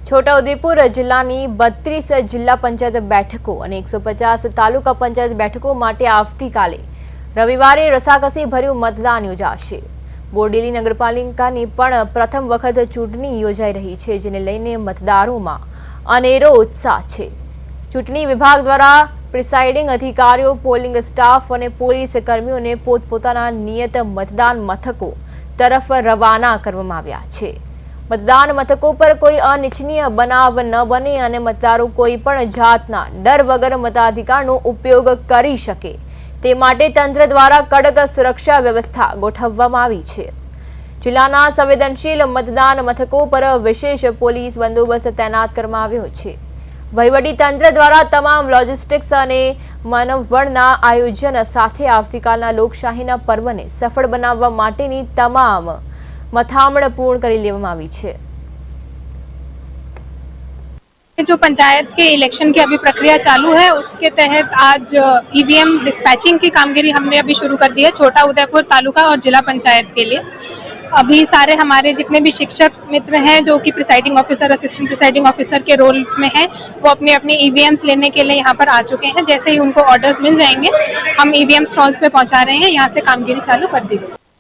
છોટાઉદેપુર જિલ્લાની 32 જિલ્લા પંચાયત બેઠકો અને 150 તાલુકા પંચાયત બેઠકો માટે આવતીકાલે રવિવારે રસાકસી ભર્યું મતદાન યોજાશે। બોડેલી નગરપાલિકાની પણ પ્રથમ વખત ચૂંટણી યોજાઈ રહી છે, જેને લઈને મતદારોમાં અનેરો ઉત્સાહ છે। ચૂંટણી વિભાગ દ્વારા પ્રિસાઇડિંગ અધિકારીઓ, પોલિંગ સ્ટાફ અને પોલીસ કર્મીઓને પોતપોતાના નિયત મતદાન મથકો તરફ રવાના કરવામાં આવ્યા છે। मतदान मथकों पर कोई अनिच्छनीय बनाव न बने અને મતદારો કોઈ પણ જાતના ડર વગર મતાધિકારનો ઉપયોગ કરી શકે તે માટે તંત્ર દ્વારા કડક સુરક્ષા વ્યવસ્થા ગોઠવવામાં આવી છે। જિલ્લાના સંવેદનશીલ મતદાન મથકો પર વિશેષ પોલીસ બંદોબસ્ત તૈનાત કરવામાં આવ્યો છે। વહીવટી તંત્ર દ્વારા તમામ લોજિસ્ટિક્સ અને માનવબળના આયોજન સાથે આવતીકાલના લોકશાહીના પર્વને સફળ બનાવવા માટેની તમામ मथामण पूर्ण कर लेवामां आवी छे। जो पंचायत के इलेक्शन की अभी प्रक्रिया चालू है, उसके तहत आज ईवीएम डिस्पैचिंग की कामगिरी हमने अभी शुरू कर दी है छोटा उदयपुर तालुका और जिला पंचायत के लिए। अभी सारे हमारे जितने भी शिक्षक मित्र हैं जो कि presiding officer, assistant presiding officer के रोल में हैं, वो अपने अपने ईवीएम्स लेने के लिए यहाँ पर आ चुके हैं। जैसे ही उनको ऑर्डर्स मिल जाएंगे हम ईवीएम स्टॉल्स पे पहुँचा रहे हैं, यहाँ से कामगिरी चालू कर दी गई।